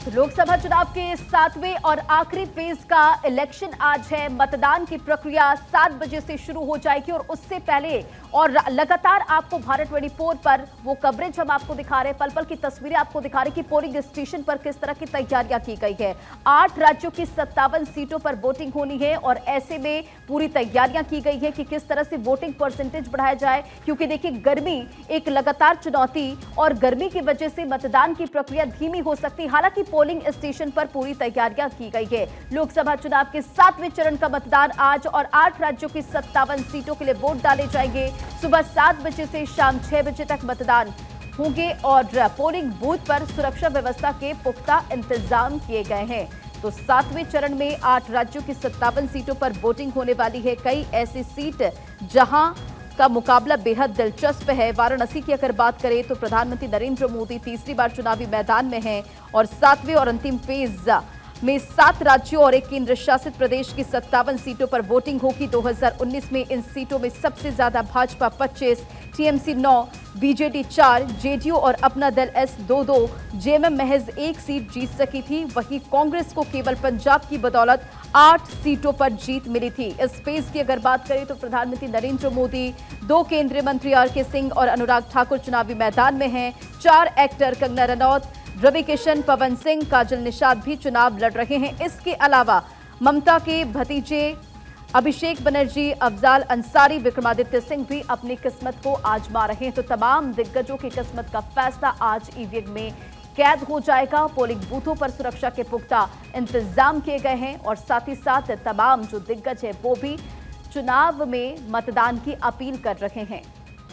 लोकसभा चुनाव के 7वें और आखिरी फेज का इलेक्शन आज है। मतदान की प्रक्रिया 7 बजे से शुरू हो जाएगी और उससे पहले और लगातार आपको भारत 24 पर वो कवरेज हम आपको दिखा रहे हैं, पल पल की तस्वीरें आपको दिखा रहे हैं कि पोलिंग स्टेशन पर किस तरह की तैयारियां की गई है। 8 राज्यों की 57 सीटों पर वोटिंग होनी है और ऐसे में पूरी तैयारियां की गई है कि किस तरह से वोटिंग परसेंटेज बढ़ाया जाए, क्योंकि देखिए गर्मी एक लगातार चुनौती और गर्मी की वजह से मतदान की प्रक्रिया धीमी हो सकती है। हालांकि पोलिंग स्टेशन पर पूरी तैयारियां की गई है। लोकसभा चुनाव के 7वें चरण का मतदान आज और 8 राज्यों की 57 सीटों के लिए वोट डाले जाएंगे। सुबह 7 बजे से शाम 6 बजे तक मतदान होंगे और पोलिंग बूथ पर सुरक्षा व्यवस्था के पुख्ता इंतजाम किए गए हैं। तो 7वें चरण में 8 राज्यों की 57 सीटों पर वोटिंग होने वाली है। कई ऐसी सीट जहां का मुकाबला बेहद दिलचस्प है। वाराणसी की अगर बात करें तो प्रधानमंत्री नरेंद्र मोदी तीसरी बार चुनावी मैदान में हैं और 7वें और अंतिम फेज में 7 राज्यों और एक केंद्र शासित प्रदेश की 57 सीटों पर वोटिंग होगी। 2019 में इन सीटों में सबसे ज्यादा भाजपा 25, टीएमसी 9, बीजेडी 4, जेडीयू और अपना दल एस 2-2, जेएमएम महज 1 सीट जीत सकी थी। वहीं कांग्रेस को केवल पंजाब की बदौलत 8 सीटों पर जीत मिली थी। इस फेज की अगर बात करें तो प्रधानमंत्री नरेंद्र मोदी, 2 केंद्रीय मंत्री आरके सिंह और अनुराग ठाकुर चुनावी मैदान में हैं। 4 एक्टर कंगना रनौत, रवि किशन, पवन सिंह, काजल निषाद भी चुनाव लड़ रहे हैं। इसके अलावा ममता के भतीजे अभिषेक बनर्जी, अफजाल अंसारी, विक्रमादित्य सिंह भी अपनी किस्मत को आजमा रहे हैं। तो तमाम दिग्गजों की किस्मत का फैसला आज ईवीएम में कैद हो जाएगा। पोलिंग बूथों पर सुरक्षा के पुख्ता इंतजाम किए गए हैं और साथ ही साथ तमाम जो दिग्गज है वो भी चुनाव में मतदान की अपील कर रहे हैं।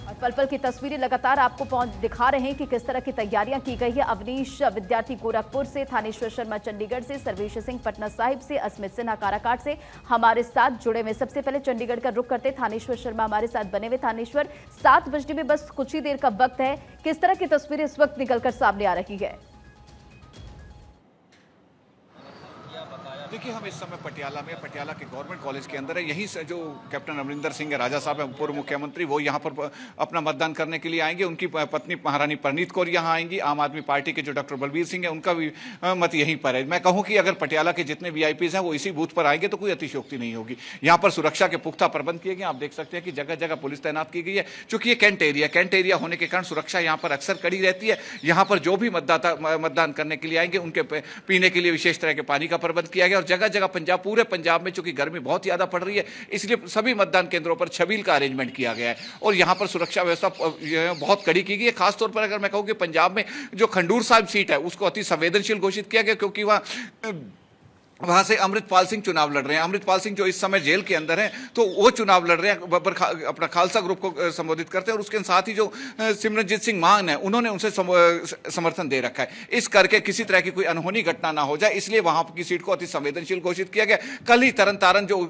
और पल पल की तस्वीरें लगातार आपको दिखा रहे हैं कि किस तरह की तैयारियां की गई है। अवनीश विद्यार्थी गोरखपुर से, थानेश्वर शर्मा चंडीगढ़ से, सर्वेश सिंह पटना साहिब से, अस्मित सिन्हा काराकाट से हमारे साथ जुड़े हुए। सबसे पहले चंडीगढ़ का रुख करते, थानेश्वर शर्मा हमारे साथ बने हुए। थानेश्वर, 7 बजने में बस कुछ ही देर का वक्त है, किस तरह की तस्वीरें इस वक्त निकलकर सामने आ रही है? देखिए, हम इस समय पटियाला के गवर्नमेंट कॉलेज के अंदर है। यहीं से जो कैप्टन अमरिंदर सिंह राजा साहब हैं, पूर्व मुख्यमंत्री, वो यहाँ पर अपना मतदान करने के लिए आएंगे। उनकी पत्नी महारानी परनीत कौर यहाँ आएंगी। आम आदमी पार्टी के जो डॉक्टर बलबीर सिंह है, उनका भी मत यहीं पर है। मैं कहूँ कि अगर पटियाला के जितने वीआईपीज हैं वो इसी बूथ पर आएंगे तो कोई अतिशयोक्ति नहीं होगी। यहाँ पर सुरक्षा के पुख्ता प्रबंध किए गए। आप देख सकते हैं कि जगह जगह पुलिस तैनात की गई है। चूंकि ये कैंट एरिया होने के कारण सुरक्षा यहाँ पर अक्सर कड़ी रहती है। यहाँ पर जो भी मतदान करने के लिए आएंगे उनके पीने के लिए विशेष तरह के पानी का प्रबंध किया गया। और जगह जगह पूरे पंजाब में चूंकि गर्मी बहुत ज्यादा पड़ रही है, इसलिए सभी मतदान केंद्रों पर छबील का अरेंजमेंट किया गया है और यहां पर सुरक्षा व्यवस्था बहुत कड़ी की गई है। खासतौर पर अगर मैं कहूं कि पंजाब में जो खंडूर साहिब सीट है उसको अति संवेदनशील घोषित किया गया, क्योंकि वहां से अमृतपाल सिंह चुनाव लड़ रहे हैं। अमृतपाल सिंह जो इस समय जेल के अंदर हैं, तो वो चुनाव लड़ रहे हैं, अपना खालसा ग्रुप को संबोधित करते हैं। और उसके साथ ही जो सिमरनजीत सिंह मान है, उन्होंने उनसे समर्थन दे रखा है। इस करके किसी तरह की कोई अनहोनी घटना ना हो जाए, इसलिए वहां की सीट को अति संवेदनशील घोषित किया गया। कल ही तरन तारण जो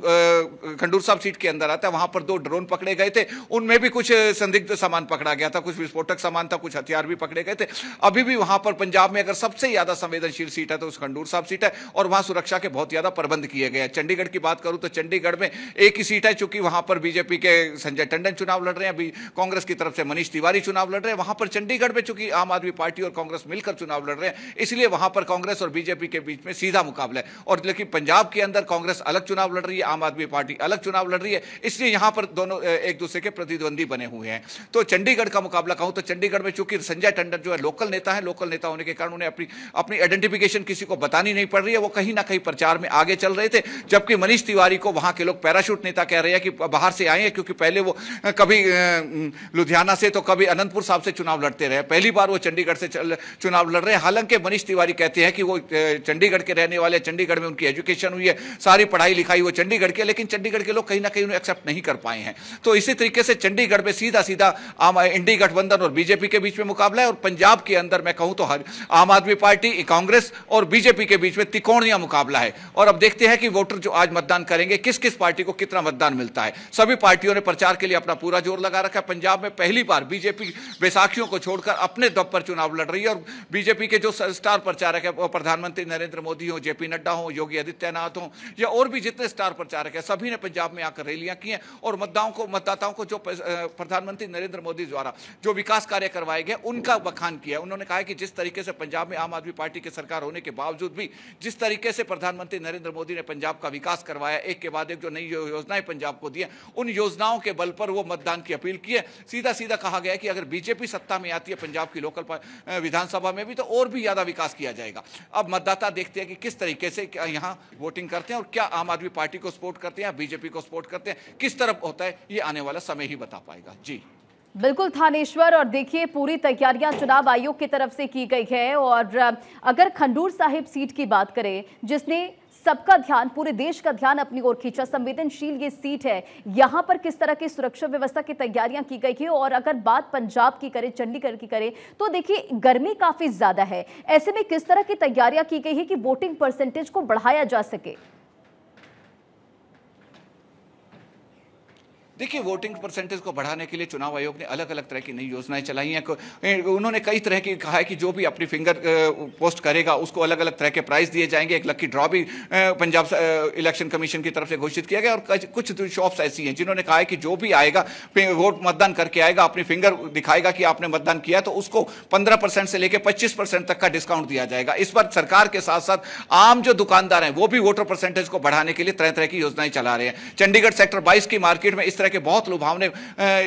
खंडूर साहब सीट के अंदर आता है, वहां पर 2 ड्रोन पकड़े गए थे। उनमें भी कुछ संदिग्ध सामान पकड़ा गया था, कुछ विस्फोटक सामान था, कुछ हथियार भी पकड़े गए थे। अभी भी वहां पर पंजाब में अगर सबसे ज्यादा संवेदनशील सीट है तो उस खंडूर साहब सीट है और वहां सुरक्षा के बहुत ज्यादा प्रबंध किए गए हैं। चंडीगढ़ की बात करूं तो चंडीगढ़ में एक ही सीट है, चूंकि वहां पर बीजेपी के संजय टंडन चुनाव लड़ रहे हैं, अभी कांग्रेस की तरफ से मनीष तिवारी चुनाव लड़ रहे हैं। वहां पर चंडीगढ़ में चूंकि आम आदमी पार्टी और कांग्रेस मिलकर चुनाव लड़ रहे हैं, इसलिए वहां पर कांग्रेस और बीजेपी के बीच में सीधा मुकाबला है। और लेकिन पंजाब के अंदर कांग्रेस अलग चुनाव लड़ रही है, आम आदमी पार्टी अलग चुनाव लड़ रही है, इसलिए यहां पर दोनों एक दूसरे के प्रतिद्वंदी बने हुए हैं। तो चंडीगढ़ का मुकाबला कहूं तो चंडीगढ़ में चूंकि संजय टंडन जो है लोकल नेता है, लोकल नेता होने के कारण उन्हें अपनी आइडेंटिफिकेशन किसी को बतानी नहीं पड़ रही है। वो कहीं ना कहीं प्रचार में आगे चल रहे थे, जबकि मनीष तिवारी को वहां के लोग पैराशूट नेता कह रहे हैं कि बाहर से आए हैं, क्योंकि पहले वो कभी लुधियाना से तो कभी अनंतपुर साहब से चुनाव लड़ते रहे। पहली बार वो चंडीगढ़ से चुनाव लड़ रहे हैं। हालांकि मनीष तिवारी कहते हैं कि वो चंडीगढ़ के रहने वाले, चंडीगढ़ में उनकी एजुकेशन हुई है, सारी पढ़ाई लिखाई वो चंडीगढ़ के, लेकिन चंडीगढ़ के लोग कहीं ना कहीं उन्हें एक्सेप्ट नहीं कर पाए हैं। तो इसी तरीके से चंडीगढ़ में सीधा इंडी गठबंधन और बीजेपी के बीच में मुकाबला है। और पंजाब के अंदर मैं कहूं तो आम आदमी पार्टी, कांग्रेस और बीजेपी के बीच में त्रिकोणीय मुकाबला है। और अब देखते हैं कि वोटर जो आज मतदान करेंगे किस किस पार्टी को कितना मतदान मिलता है। सभी पार्टियों ने प्रचार के लिए अपना पूरा जोर लगा रखा है। पंजाब में पहली बार बीजेपी बैसाखियों को छोड़कर अपने दम पर चुनाव लड़ रही है और बीजेपी के जो स्टार प्रचारक है, वो प्रधानमंत्री नरेंद्र मोदी हो, जेपी नड्डा हो, योगी आदित्यनाथ हो या और भी जितने स्टार प्रचारक है, सभी ने पंजाब में आकर रैलियां की हैं और मतदाताओं को जो प्रधानमंत्री नरेंद्र मोदी द्वारा जो विकास कार्य करवाए गए उनका बखान किया। उन्होंने कहा कि जिस तरीके से पंजाब में आम आदमी पार्टी की सरकार होने के बावजूद भी जिस तरीके से प्रधानमंत्री नरेंद्र मोदी ने पंजाब का विकास करवाया, एक के बाद एक जो नई योजनाएं पंजाब को दी, उन योजनाओं के बल पर वो मतदान की अपील की है। सीधा सीधा कहा गया कि अगर बीजेपी सत्ता में आती है पंजाब की लोकल विधानसभा में भी तो और भी ज्यादा विकास किया जाएगा। अब मतदाता देखते हैं कि किस तरीके से यहाँ वोटिंग करते हैं और क्या आम आदमी पार्टी को सपोर्ट करते हैं या बीजेपी को सपोर्ट करते हैं, किस तरफ होता है ये आने वाला समय ही बता पाएगा। जी बिल्कुल थानेश्वर, और देखिए पूरी तैयारियां चुनाव आयोग की तरफ से की गई है। और अगर खंडूर साहिब सीट की बात करें जिसने सबका ध्यान, पूरे देश का ध्यान अपनी ओर खींचा, संवेदनशील ये सीट है, यहां पर किस तरह की सुरक्षा व्यवस्था की तैयारियां की गई है। और अगर बात पंजाब की करें, चंडीगढ़ की करें, तो देखिए गर्मी काफी ज्यादा है, ऐसे में किस तरह की तैयारियां की गई है कि वोटिंग परसेंटेज को बढ़ाया जा सके। देखिए, वोटिंग परसेंटेज को बढ़ाने के लिए चुनाव आयोग ने अलग अलग तरह की नई योजनाएं चलाई हैं। उन्होंने कई तरह की कहा है कि जो भी अपनी फिंगर पोस्ट करेगा उसको अलग अलग तरह के प्राइज दिए जाएंगे। एक लकी ड्रॉ भी पंजाब इलेक्शन कमीशन की तरफ से घोषित किया गया। और कुछ शॉप्स ऐसी हैं जिन्होंने कहा है कि जो भी आएगा वोट मतदान करके आएगा, अपनी फिंगर दिखाएगा कि आपने मतदान किया, तो उसको 15% से लेकर 25% तक का डिस्काउंट दिया जाएगा। इस पर सरकार के साथ साथ आम जो दुकानदार हैं वो भी वोटर परसेंटेज को बढ़ाने के लिए तरह तरह की योजनाएं चला रहे हैं। चंडीगढ़ सेक्टर 22 की मार्केट में इस तरह के बहुत लुभावने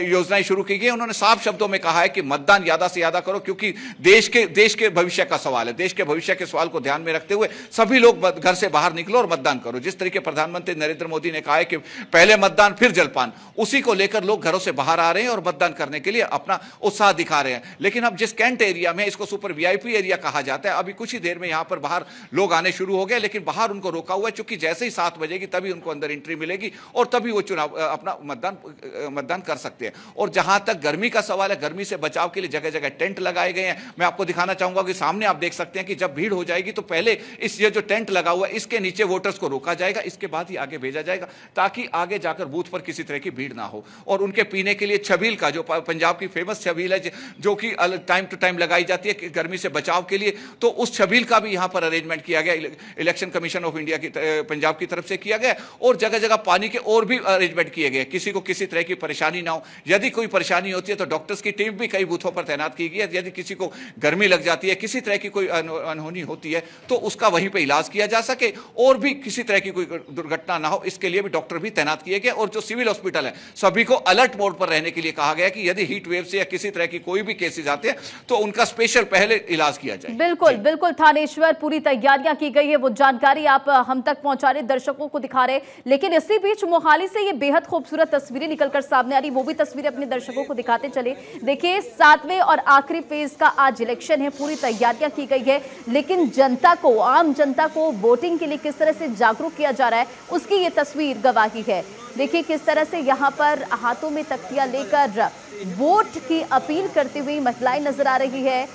योजनाएं शुरू की गई। उन्होंने साफ शब्दों में कहा है कि मतदान ज्यादा से ज्यादा करो, क्योंकि देश के भविष्य का सवाल है। देश के भविष्य के सवाल को ध्यान में रखते हुए सभी लोग घर से बाहर निकलो और मतदान करो। जिस तरीके प्रधानमंत्री नरेंद्र मोदी ने कहा है कि पहले मतदान फिर जलपान, उसी को लेकर लोग घरों से बाहर आ रहे हैं और मतदान करने के लिए अपना उत्साह दिखा रहे हैं। लेकिन अब जिस कैंट एरिया में, इसको सुपर वीआईपी एरिया कहा जाता है, अभी कुछ ही देर में यहां पर बाहर लोग आने शुरू हो गए, लेकिन बाहर उनको रोका हुआ है, क्योंकि जैसे ही 7 बजेगी तभी उनको अंदर एंट्री मिलेगी और तभी वो चुनाव अपना मतदान कर सकते हैं। और जहां तक गर्मी का सवाल है, गर्मी से बचाव के लिए जगह जगह टेंट लगाए गए हैं। मैं आपको दिखाना चाहूंगा कि सामने आप देख सकते हैं कि जब भीड़ हो जाएगी तो पहले ये जो टेंट लगा हुआ है इसके नीचे वोटर्स को रोका जाएगा, इसके बाद ही आगे भेजा जाएगा, ताकि आगे जाकर बूथ पर किसी तरह की भीड़ ना हो। और उनके पीने के लिए छबील का, जो पंजाब की फेमस छबील है, जो कि टाइम टू टाइम लगाई जाती है गर्मी से बचाव के लिए, तो उस छबील का भी यहां पर अरेंजमेंट किया गया, इलेक्शन कमीशन ऑफ इंडिया की पंजाब की तरफ से किया गया। और जगह जगह पानी के और भी अरेंजमेंट किए गए, किसी को किसी तरह की परेशानी ना हो। यदि कोई परेशानी होती है तो डॉक्टर्स की टीम भी कई बूथों पर तैनात की गई है। यदि किसी को गर्मी लग जाती है, किसी तरह की कोई अनहोनी होती है, तो उसका वहीं पे इलाज किया जा सके और भी किसी तरह की कोई दुर्घटना ना हो, इसके लिए भी डॉक्टर भी तैनात किए गए। और जो सिविल हॉस्पिटल है, सभी को अलर्ट मोड पर रहने के लिए कहा गया कि यदि हीट वेव से या किसी तरह की कोई भी केसेस आते हैं तो उनका स्पेशल पहले इलाज किया जाए। बिल्कुल बिल्कुल थानेश्वर, पूरी तैयारियां की गई है, वो जानकारी आप हम तक पहुंचा रहे, दर्शकों को दिखा रहे। लेकिन इसी बीच मोहाली से ये बेहद खूबसूरत तस्वीरें निकलकर सामने आ रही, वो भी तस्वीरें अपने दर्शकों को दिखाते चले। देखिए, 7वें और आखिरी फेज का आज इलेक्शन है, पूरी तैयारियां की गई है, लेकिन जनता को, आम जनता को वोटिंग के लिए किस तरह से जागरूक किया जा रहा है उसकी ये तस्वीर गवाही है। देखिए किस तरह से यहाँ पर हाथों में तख्तियां लेकर वोट की अपील करती हुई महिलाएं नजर आ रही है।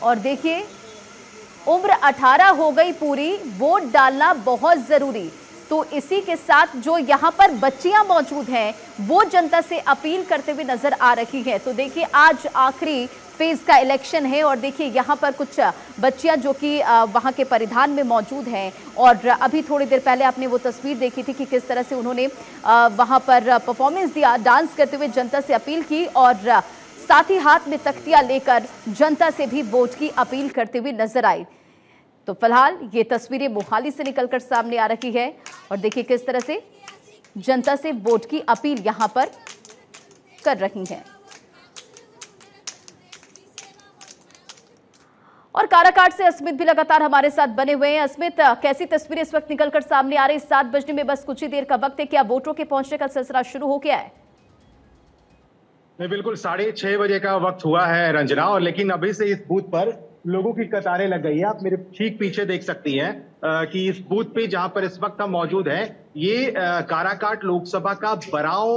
और देखिए, उम्र 18 हो गई पूरी, वोट डालना बहुत जरूरी। तो इसी के साथ जो यहाँ पर बच्चियां मौजूद हैं वो जनता से अपील करते हुए नजर आ रही हैं। तो देखिए, आज आखिरी फेज का इलेक्शन है और देखिए यहाँ पर कुछ बच्चियां जो कि वहाँ के परिधान में मौजूद हैं। और अभी थोड़ी देर पहले आपने वो तस्वीर देखी थी कि किस तरह से उन्होंने वहाँ पर परफॉर्मेंस दिया, डांस करते हुए जनता से अपील की और साथ ही हाथ में तख्तियां लेकर जनता से भी वोट की अपील करते हुए नजर आई। तो फिलहाल ये तस्वीरें मोहाली से निकलकर सामने आ रही है और देखिए किस तरह से जनता से वोट की अपील यहां पर कर रही हैं। और काराकाट से अस्मित भी लगातार हमारे साथ बने हुए हैं। अस्मित, कैसी तस्वीरें इस वक्त निकलकर सामने आ रही? 7 बजने में बस कुछ ही देर का वक्त है, क्या वोटरों के पहुंचने का सिलसिला शुरू हो गया है? नहीं, बिल्कुल 6:30 बजे का वक्त हुआ है रंजना, और लेकिन अभी से इस बूथ पर लोगों की कतारें लग गई है। आप मेरे ठीक पीछे देख सकती हैं कि इस बूथ पे जहां पर इस वक्त हम मौजूद हैं, ये काराकाट लोकसभा का बराव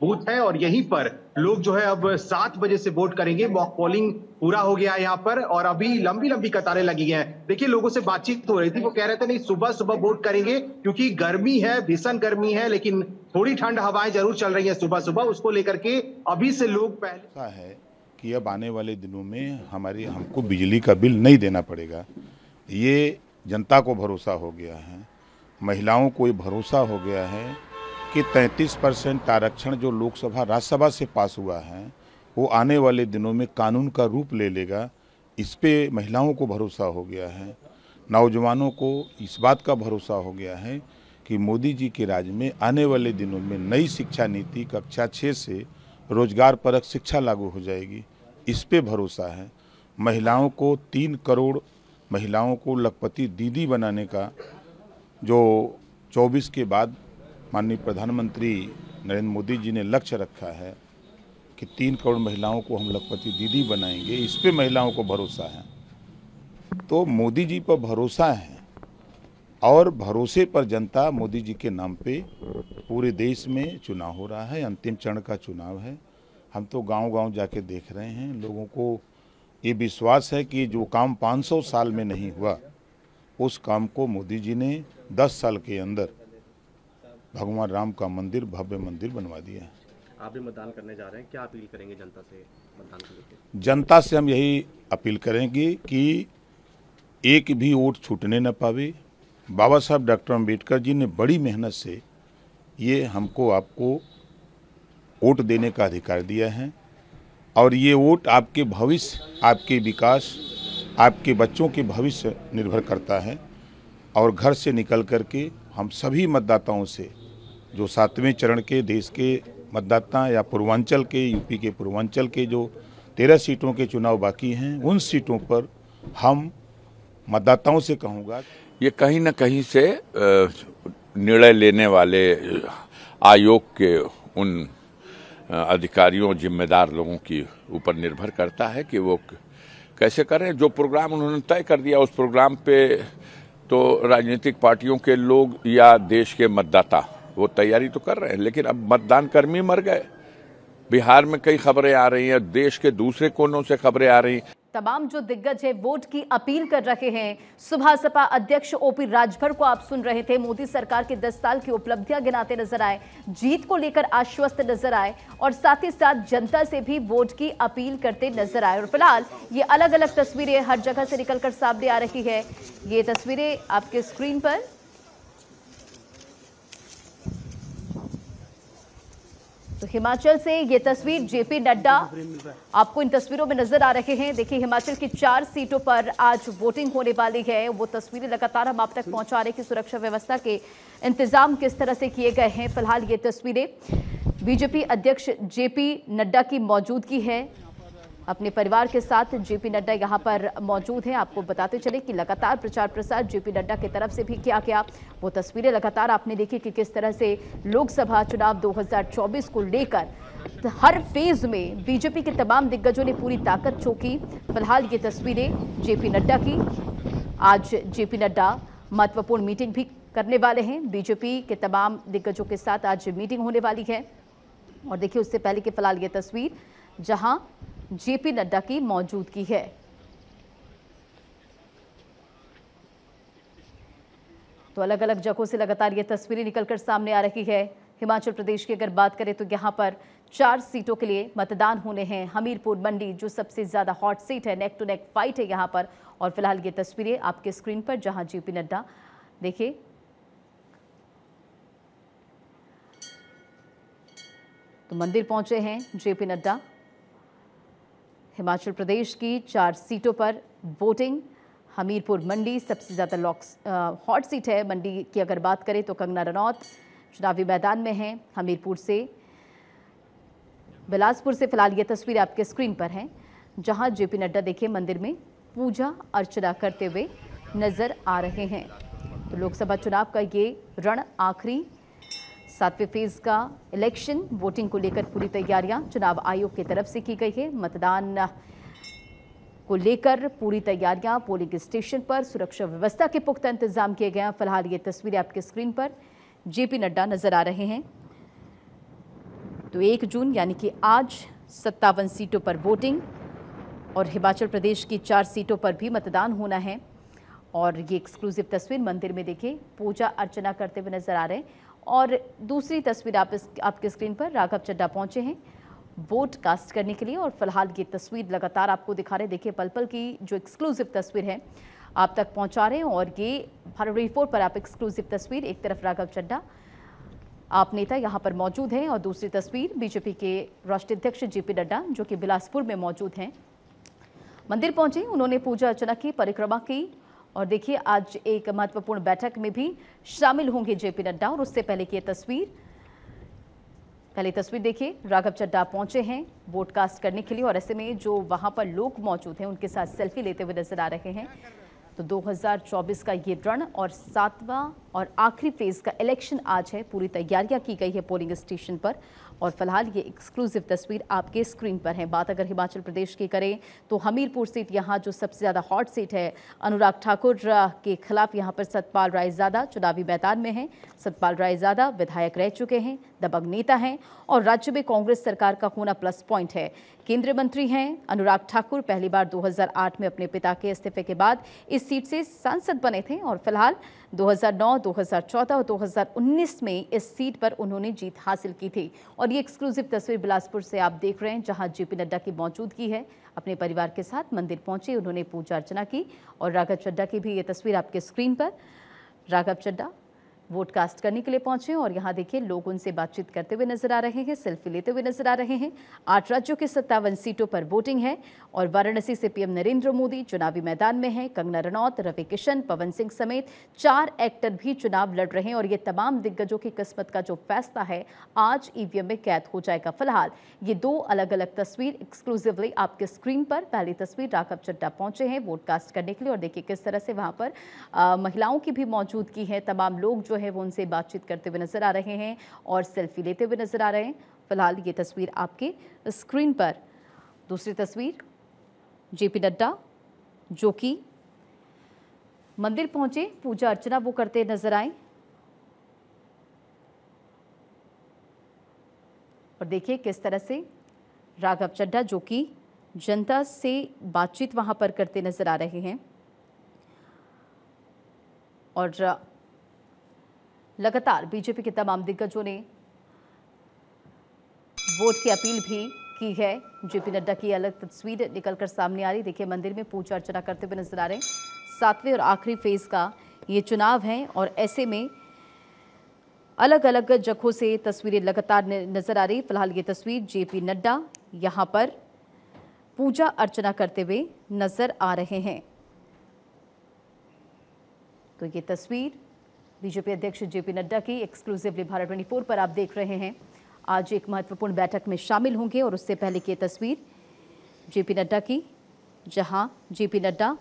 बूथ है और यहीं पर लोग जो है अब 7 बजे से वोट करेंगे। मॉक पोलिंग पूरा हो गया है यहाँ पर और अभी लंबी लंबी कतारें लगी हैं। देखिए, लोगों से बातचीत हो रही थी, वो कह रहे थे नहीं, सुबह सुबह वोट करेंगे क्योंकि गर्मी है, भीषण गर्मी है, लेकिन थोड़ी ठंड हवाएं जरूर चल रही है सुबह सुबह, उसको लेकर के अभी से लोग पहले है कि अब आने वाले दिनों में हमको बिजली का बिल नहीं देना पड़ेगा। ये जनता को भरोसा हो गया है, महिलाओं को ये भरोसा हो गया है कि 33% आरक्षण जो लोकसभा राज्यसभा से पास हुआ है वो आने वाले दिनों में कानून का रूप ले लेगा। इस पे महिलाओं को भरोसा हो गया है, नौजवानों को इस बात का भरोसा हो गया है कि मोदी जी के राज में आने वाले दिनों में नई शिक्षा नीति कक्षा 6 से रोजगार परक शिक्षा लागू हो जाएगी। इस पे भरोसा है। महिलाओं को 3 करोड़ महिलाओं को लखपति दीदी बनाने का जो 24 के बाद माननीय प्रधानमंत्री नरेंद्र मोदी जी ने लक्ष्य रखा है कि 3 करोड़ महिलाओं को हम लखपति दीदी बनाएंगे, इस पे महिलाओं को भरोसा है। तो मोदी जी पर भरोसा है और भरोसे पर जनता मोदी जी के नाम पे पूरे देश में चुनाव हो रहा है। अंतिम चरण का चुनाव है। हम तो गांव-गांव जाके देख रहे हैं। लोगों को ये विश्वास है कि जो काम 500 साल में नहीं हुआ उस काम को मोदी जी ने 10 साल के अंदर भगवान राम का मंदिर, भव्य मंदिर बनवा दिया है। आप भी मतदान करने जा रहे हैं, क्या अपील करेंगे जनता से मतदान को लेकर? जनता से हम यही अपील करेंगे कि एक भी वोट छूटने न पावे। बाबा साहब डॉक्टर अम्बेडकर जी ने बड़ी मेहनत से ये हमको आपको वोट देने का अधिकार दिया है और ये वोट आपके भविष्य, आपके विकास, आपके बच्चों के भविष्य निर्भर करता है। और घर से निकल कर के हम सभी मतदाताओं से, जो 7वें चरण के देश के मतदाता या पूर्वांचल के, यूपी के पूर्वांचल के जो 13 सीटों के चुनाव बाकी हैं, उन सीटों पर हम मतदाताओं से कहूँगा, ये कहीं न कहीं से निर्णय लेने वाले आयोग के उन अधिकारियों, जिम्मेदार लोगों के ऊपर निर्भर करता है कि वो कैसे करें। जो प्रोग्राम उन्होंने तय कर दिया उस प्रोग्राम पे तो राजनीतिक पार्टियों के लोग या देश के मतदाता वो तैयारी तो कर रहे हैं, लेकिन अब मतदान कर्मी मर गए। बिहार में कई खबरें आ रही हैं, देश के दूसरे कोनों से खबरें आ रही हैं। तमाम जो दिग्गज है वोट की अपील कर रहे हैं। सुबह सपा अध्यक्ष ओपी राजभर को आप सुन रहे थे। मोदी सरकार के 10 साल की उपलब्धियां गिनाते नजर आए, जीत को लेकर आश्वस्त नजर आए और साथ ही साथ जनता से भी वोट की अपील करते नजर आए। और फिलहाल ये अलग अलग तस्वीरें हर जगह से निकलकर सामने आ रही है। ये तस्वीरें आपके स्क्रीन पर, तो हिमाचल से ये तस्वीर जेपी नड्डा आपको इन तस्वीरों में नजर आ रहे हैं। देखिए, हिमाचल की 4 सीटों पर आज वोटिंग होने वाली है। वो तस्वीरें लगातार हम आप तक पहुंचा रहे कि सुरक्षा व्यवस्था के इंतजाम किस तरह से किए गए हैं। फिलहाल ये तस्वीरें बीजेपी अध्यक्ष जेपी नड्डा की मौजूदगी है। अपने परिवार के साथ जेपी नड्डा यहां पर मौजूद हैं। आपको बताते चले कि लगातार प्रचार प्रसार जेपी नड्डा की तरफ से भी किया गया। वो तस्वीरें लगातार आपने देखी कि किस तरह से लोकसभा चुनाव 2024 को लेकर हर फेज में बीजेपी के तमाम दिग्गजों ने पूरी ताकत झोंकी। फिलहाल ये तस्वीरें जेपी नड्डा की। आज जेपी नड्डा महत्वपूर्ण मीटिंग भी करने वाले हैं। बीजेपी के तमाम दिग्गजों के साथ आज मीटिंग होने वाली है। और देखिए, उससे पहले की फिलहाल ये तस्वीर जहां जेपी नड्डा की मौजूदगी है। तो अलग अलग जगहों से लगातार ये तस्वीरें निकलकर सामने आ रही है। हिमाचल प्रदेश की अगर बात करें तो यहाँ पर 4 सीटों के लिए मतदान होने हैं। हमीरपुर मंडी जो सबसे ज्यादा हॉट सीट है, नेक टू नेक फाइट है यहाँ पर। और फिलहाल ये तस्वीरें आपके स्क्रीन पर जहां जेपी नड्डा, देखिए, तो मंदिर पहुंचे हैं जेपी नड्डा। हिमाचल प्रदेश की 4 सीटों पर वोटिंग। हमीरपुर मंडी सबसे ज़्यादा हॉट सीट है। मंडी की अगर बात करें तो कंगना रनौत चुनावी मैदान में हैं। हमीरपुर से, बिलासपुर से फिलहाल ये तस्वीर आपके स्क्रीन पर है जहां जेपी नड्डा देखिए मंदिर में पूजा अर्चना करते हुए नजर आ रहे हैं। तो लोकसभा चुनाव का ये रण आखिरी 7वें फेज का इलेक्शन, वोटिंग को लेकर पूरी तैयारियां चुनाव आयोग की तरफ से की गई है। मतदान को लेकर पूरी तैयारियां, पोलिंग स्टेशन पर सुरक्षा व्यवस्था के पुख्ता इंतजाम किए गए हैं। फिलहाल ये तस्वीरें आपके स्क्रीन पर जेपी नड्डा नजर आ रहे हैं। तो 1 जून यानी कि आज 57 सीटों पर वोटिंग और हिमाचल प्रदेश की 4 सीटों पर भी मतदान होना है। और ये एक्सक्लूसिव तस्वीर मंदिर में देखिए पूजा अर्चना करते हुए नजर आ रहे हैं। और दूसरी तस्वीर आपके स्क्रीन पर राघव चड्ढा पहुंचे हैं वोट कास्ट करने के लिए। और फिलहाल ये तस्वीर लगातार आपको दिखा रहे हैं। देखिए पल पल की जो एक्सक्लूसिव तस्वीर है आप तक पहुंचा रहे हैं। और ये भारत 24 पर आप एक्सक्लूसिव तस्वीर, एक तरफ राघव चड्ढा आप नेता यहाँ पर मौजूद हैं और दूसरी तस्वीर बीजेपी के राष्ट्रीय अध्यक्ष जेपी नड्डा जो कि बिलासपुर में मौजूद हैं। मंदिर पहुंचे, उन्होंने पूजा अर्चना की, परिक्रमा की। और देखिए आज एक महत्वपूर्ण बैठक में भी शामिल होंगे जेपी नड्डा। और उससे पहले की पहली तस्वीर देखिए, राघव चड्ढा पहुंचे हैं वोट कास्ट करने के लिए। और ऐसे में जो वहां पर लोग मौजूद हैं उनके साथ सेल्फी लेते हुए नजर आ रहे हैं। तो 2024 का ये रण और 7वां और आखिरी फेज का इलेक्शन आज है। पूरी तैयारियां की गई है पोलिंग स्टेशन पर। और फिलहाल ये एक्सक्लूसिव तस्वीर आपके स्क्रीन पर है। बात अगर हिमाचल प्रदेश की करें तो हमीरपुर सीट यहाँ जो सबसे ज़्यादा हॉट सीट है, अनुराग ठाकुर के खिलाफ यहाँ पर सतपाल रायजादा चुनावी मैदान में हैं। सतपाल रायजादा विधायक रह चुके हैं, दबंग नेता हैं और राज्य में कांग्रेस सरकार का होना प्लस पॉइंट है। केंद्रीय मंत्री हैं अनुराग ठाकुर, पहली बार 2008 में अपने पिता के इस्तीफे के बाद इस सीट से सांसद बने थे। और फिलहाल 2009, 2014 और 2019 में इस सीट पर उन्होंने जीत हासिल की थी। और ये एक्सक्लूसिव तस्वीर बिलासपुर से आप देख रहे हैं जहां जेपी नड्डा की मौजूदगी है। अपने परिवार के साथ मंदिर पहुंचे, उन्होंने पूजा अर्चना की। और राघव चड्ढा की भी ये तस्वीर आपके स्क्रीन पर। राघव चड्ढा वोट कास्ट करने के लिए पहुंचे और यहाँ देखिए लोग उनसे बातचीत करते हुए नजर आ रहे हैं, सेल्फी लेते हुए नजर आ रहे हैं। 8 राज्यों के 57 सीटों पर वोटिंग है। और वाराणसी से पीएम नरेंद्र मोदी चुनावी मैदान में हैं। कंगना रनौत, रवि किशन, पवन सिंह समेत 4 एक्टर भी चुनाव लड़ रहे हैं। और ये तमाम दिग्गजों की किस्मत का जो फैसला है आज ईवीएम में कैद हो जाएगा। फिलहाल ये 2 अलग अलग तस्वीर एक्सक्लूसिवली आपके स्क्रीन पर। पहली तस्वीर राघव चड्ढा पहुंचे हैं वोट कास्ट करने के लिए और देखिए किस तरह से वहां पर महिलाओं की भी मौजूदगी है। तमाम लोग जो है वो उनसे बातचीत करते हुए नजर आ रहे हैं और सेल्फी लेते हुए नजर आ रहे हैं। फिलहाल ये तस्वीर आपके स्क्रीन पर। दूसरी तस्वीर जेपी नड्डा जो कि मंदिर पहुंचे, पूजा अर्चना वो करते नजर आए। और देखिए किस तरह से राघव चड्ढा जो कि जनता से बातचीत वहां पर करते नजर आ रहे हैं। और लगातार बीजेपी के तमाम दिग्गजों ने वोट की अपील भी की है। जेपी नड्डा की अलग तस्वीर निकलकर सामने आ रही। देखिए मंदिर में पूजा अर्चना करते हुए नजर आ रहे हैं। 7वें और आखिरी फेज का ये चुनाव है और ऐसे में अलग अलग जगहों से तस्वीरें लगातार नजर आ रही। फिलहाल ये तस्वीर जेपी नड्डा यहाँ पर पूजा अर्चना करते हुए नजर आ रहे हैं। तो ये तस्वीर बीजेपी अध्यक्ष जेपी नड्डा की एक्सक्लूसिवली भारत 24 पर आप देख रहे हैं। आज एक महत्वपूर्ण बैठक में शामिल होंगे और उससे पहले की तस्वीर जेपी नड्डा की, जहां जेपी नड्डा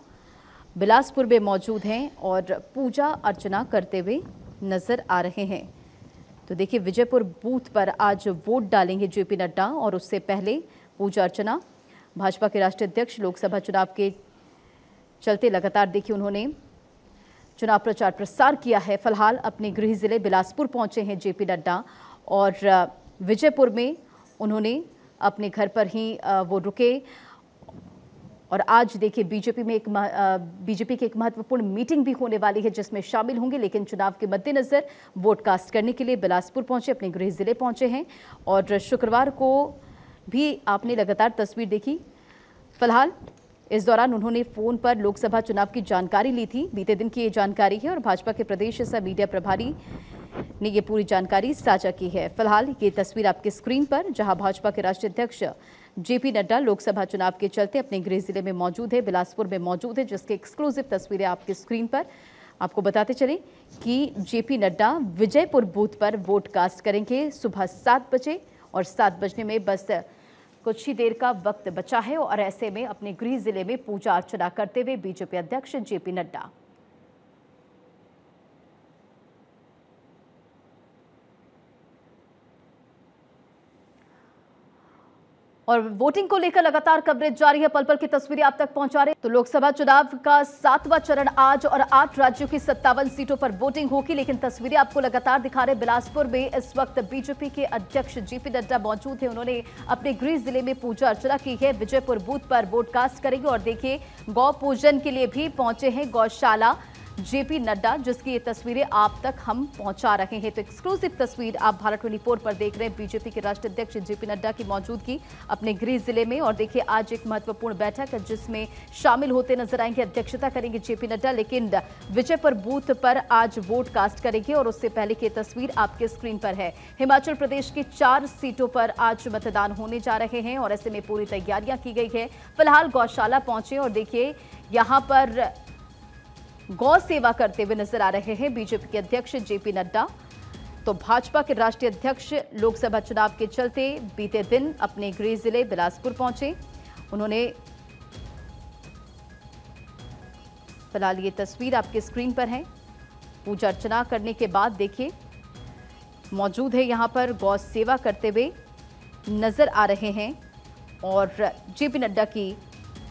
बिलासपुर में मौजूद हैं और पूजा अर्चना करते हुए नजर आ रहे हैं। तो देखिए विजयपुर बूथ पर आज वोट डालेंगे जेपी नड्डा और उससे पहले पूजा अर्चना। भाजपा के राष्ट्रीय अध्यक्ष लोकसभा चुनाव के चलते लगातार देखिए उन्होंने चुनाव प्रचार प्रसार किया है। फिलहाल अपने गृह जिले बिलासपुर पहुंचे हैं जेपी नड्डा और विजयपुर में उन्होंने अपने घर पर ही वो रुके। और आज देखिए बीजेपी की एक महत्वपूर्ण मीटिंग भी होने वाली है जिसमें शामिल होंगे। लेकिन चुनाव के मद्देनजर वोट कास्ट करने के लिए बिलासपुर पहुंचे, अपने गृह जिले पहुंचे हैं। और शुक्रवार को भी आपने लगातार तस्वीर देखी। फिलहाल इस दौरान उन्होंने फोन पर लोकसभा चुनाव की जानकारी ली थी। बीते दिन की ये जानकारी है और भाजपा के प्रदेश सह मीडिया प्रभारी ने ये पूरी जानकारी साझा की है। फिलहाल ये तस्वीर आपके स्क्रीन पर, जहां भाजपा के राष्ट्रीय अध्यक्ष जेपी नड्डा लोकसभा चुनाव के चलते अपने गृह जिले में मौजूद है, बिलासपुर में मौजूद है, जिसकी एक्सक्लूसिव तस्वीरें आपके स्क्रीन पर। आपको बताते चले कि जेपी नड्डा विजयपुर बूथ पर वोट कास्ट करेंगे सुबह 7 बजे और 7 बजने में बस कुछ ही देर का वक्त बचा है। और ऐसे में अपने गृह जिले में पूजा अर्चना करते हुए बीजेपी अध्यक्ष जेपी नड्डा। और वोटिंग को लेकर लगातार कवरेज जारी है, पल पल की तस्वीरें आप तक पहुंचा रहे। तो लोकसभा चुनाव का 7वां चरण आज और 8 राज्यों की 57 सीटों पर वोटिंग होगी, लेकिन तस्वीरें आपको लगातार दिखा रहे। बिलासपुर में इस वक्त बीजेपी के अध्यक्ष जेपी नड्डा मौजूद हैं। उन्होंने अपने गृह जिले में पूजा अर्चना की है। विजयपुर बूथ पर वोटकास्ट करेंगे और देखिए गौ पूजन के लिए भी पहुंचे हैं गौशाला जेपी नड्डा, जिसकी ये तस्वीरें आप तक हम पहुंचा रहे हैं। तो एक्सक्लूसिव तस्वीर आप भारत 24 पर देख रहे हैं। बीजेपी के राष्ट्रीय अध्यक्ष जेपी नड्डा की मौजूदगी अपने गृह जिले में। और देखिए आज एक महत्वपूर्ण बैठक जिसमें शामिल होते नजर आएंगे, अध्यक्षता करेंगे जेपी नड्डा, लेकिन विजयपुर बूथ पर आज वोट कास्ट करेंगे। और उससे पहले की तस्वीर आपके स्क्रीन पर है। हिमाचल प्रदेश की 4 सीटों पर आज मतदान होने जा रहे हैं और ऐसे में पूरी तैयारियां की गई है। फिलहाल गौशाला पहुंचे और देखिए यहां पर गौ सेवा करते हुए नजर आ रहे हैं बीजेपी के अध्यक्ष जेपी नड्डा। तो भाजपा के राष्ट्रीय अध्यक्ष लोकसभा चुनाव के चलते बीते दिन अपने गृह जिले बिलासपुर पहुंचे। उन्होंने फिलहाल ये तस्वीर आपके स्क्रीन पर है। पूजा अर्चना करने के बाद देखिए मौजूद है यहां पर गौ सेवा करते हुए नजर आ रहे हैं। और जेपी नड्डा की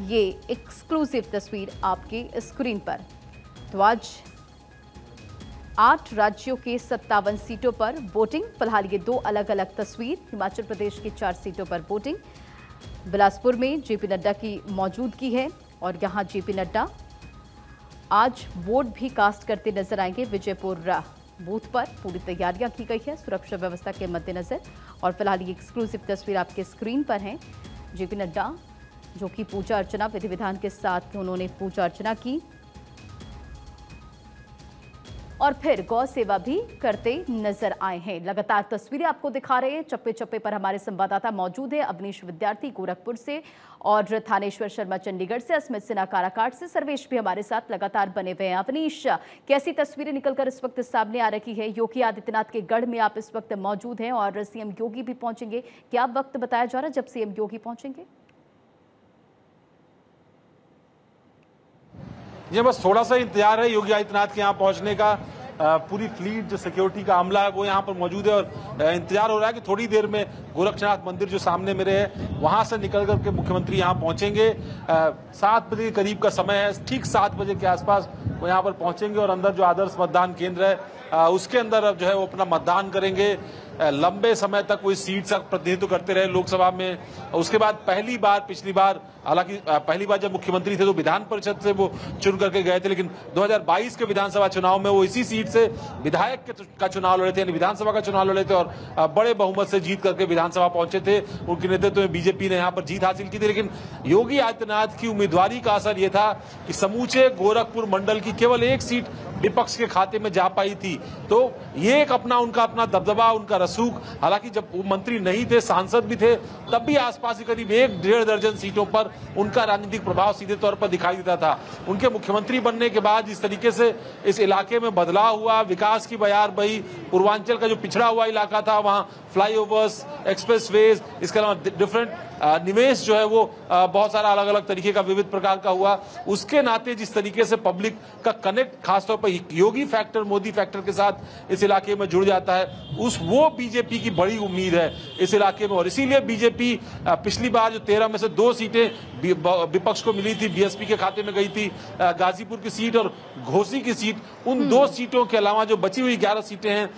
ये एक्सक्लूसिव तस्वीर आपकी स्क्रीन पर। तो आज 8 राज्यों के 57 सीटों पर वोटिंग। फिलहाल ये 2 अलग अलग तस्वीर। हिमाचल प्रदेश की 4 सीटों पर वोटिंग। बिलासपुर में जेपी नड्डा की मौजूदगी है और यहां जेपी नड्डा आज वोट भी कास्ट करते नजर आएंगे। विजयपुर बूथ पर पूरी तैयारियां की गई है सुरक्षा व्यवस्था के मद्देनजर। और फिलहाल ये एक्सक्लूसिव तस्वीर आपके स्क्रीन पर है। जेपी नड्डा जो कि पूजा अर्चना विधि विधान के साथ उन्होंने पूजा अर्चना की और फिर गौ सेवा भी करते नजर आए हैं। लगातार तस्वीरें आपको दिखा रहे हैं। चप्पे चप्पे पर हमारे संवाददाता मौजूद है। अवनीश विद्यार्थी गोरखपुर से और थानेश्वर शर्मा चंडीगढ़ से, अस्मित सिन्हा काराकाट से, सर्वेश भी हमारे साथ लगातार बने हुए हैं। अवनीश, कैसी तस्वीरें निकलकर इस वक्त सामने आ रही है? योगी आदित्यनाथ के गढ़ में आप इस वक्त मौजूद हैं और सीएम योगी भी पहुंचेंगे। क्या वक्त बताया जा रहा है जब सीएम योगी पहुंचेंगे? ये बस थोड़ा सा इंतजार है योगी आदित्यनाथ के यहाँ पहुंचने का। पूरी फ्लीट जो सिक्योरिटी का अमला है वो यहाँ पर मौजूद है और इंतजार हो रहा है कि थोड़ी देर में गोरक्षनाथ मंदिर जो सामने मेरे है वहां से निकल करके मुख्यमंत्री यहाँ पहुंचेंगे। 7 बजे के करीब का समय है। ठीक 7 बजे के आसपास वो यहाँ पर पहुंचेंगे और अंदर जो आदर्श मतदान केंद्र है उसके अंदर अब जो है वो अपना मतदान करेंगे। लंबे समय तक वो इस सीट का प्रतिनिधित्व करते रहे लोकसभा में। उसके बाद पिछली बार हालांकि पहली बार जब मुख्यमंत्री थे तो विधान परिषद से वो चुन करके गए थे, लेकिन 2022 के विधानसभा चुनाव में वो इसी सीट से विधायक का चुनाव लड़े थे, यानी विधानसभा का चुनाव लड़े थे और बड़े बहुमत से जीत करके विधानसभा पहुंचे थे। उनके नेतृत्व में बीजेपी ने यहाँ पर जीत हासिल की थी। लेकिन योगी आदित्यनाथ की उम्मीदवारी का असर यह था कि समूचे गोरखपुर मंडल की केवल 1 सीट विपक्ष के खाते में जा पाई थी। तो ये एक उनका अपना दबदबा, उनका रसूख, हालांकि जब वो मंत्री नहीं थे, सांसद भी थे, तब भी आसपास के करीब 1-1.5 दर्जन सीटों पर उनका राजनीतिक प्रभाव सीधे तौर पर दिखाई देता था। उनके मुख्यमंत्री बनने के बाद जिस तरीके से इस इलाके में बदलाव हुआ, विकास की बयार बही, पूर्वांचल का जो पिछड़ा हुआ इलाका था वहां फ्लाईओवर्स, एक्सप्रेसवेज, इसके अलावा डिफरेंट निवेश जो है वो बहुत सारा अलग अलग तरीके का विविध प्रकार का हुआ। उसके नाते जिस तरीके से पब्लिक का कनेक्ट खासतौर पर योगी फैक्टर, मोदी फैक्टर के साथ इस इलाके में जुड़ जाता है, वो बीजेपी की बड़ी उम्मीद है इस इलाके में। और इसीलिए बीजेपी पिछली बार जो 13 में से 2 सीटें विपक्ष को मिली थी, बीएसपी के खाते में गई थी, गाजीपुर की सीट और घोसी की सीट, उन 2 सीटों के अलावा जो बची हुई 11 सीटें हैं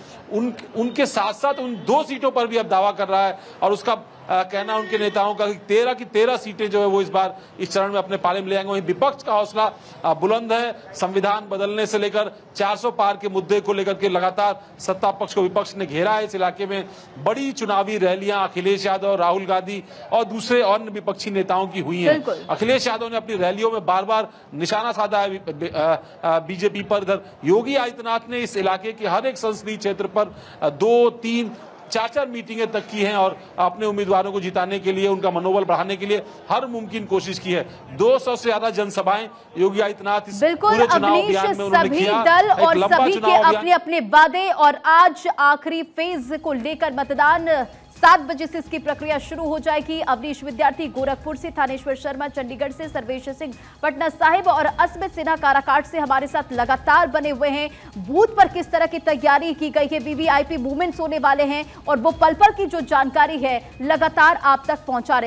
उनके साथ साथ उन 2 सीटों पर भी अब दावा कर रहा है। और उसका कहना उनके नेताओं का कि 13 की 13 सीटें जो है वो इस बार इस चरण में अपने पाले में ले आएंगे। वहीं विपक्ष का हौसला बुलंद है। संविधान बदलने से लेकर 400 पार के मुद्दे को लेकर के लगातार सत्ता पक्ष को विपक्ष ने घेरा है। इस इलाके में बड़ी चुनावी रैलियां अखिलेश यादव, राहुल गांधी और दूसरे अन्य विपक्षी नेताओं की हुई हैं। अखिलेश यादव ने अपनी रैलियों में बार बार निशाना साधा है बीजेपी पर। इधर योगी आदित्यनाथ ने इस इलाके के हर एक संसदीय क्षेत्र पर 2, 3, 4 मीटिंगें तक की हैं और अपने उम्मीदवारों को जिताने के लिए, उनका मनोबल बढ़ाने के लिए हर मुमकिन कोशिश की है। 200 से ज्यादा जनसभाएं योगी आदित्यनाथ इस पूरे चुनाव अभियान में उन्होंने किया। दल और सभी के अपने अपने वादे और आज आखिरी फेज को लेकर मतदान 7 बजे से इसकी प्रक्रिया शुरू हो जाएगी। अवनीश विद्यार्थी गोरखपुर से, थानेश्वर शर्मा चंडीगढ़ से, सर्वेश सिंह पटना साहिब और अस्मित सिन्हा काराकाट से हमारे साथ लगातार बने हुए हैं। बूथ पर किस तरह की तैयारी की गई है, वीवीआईपी मूवमेंट्स होने वाले हैं और वो पल पल की जो जानकारी है लगातार आप तक पहुंचा रहे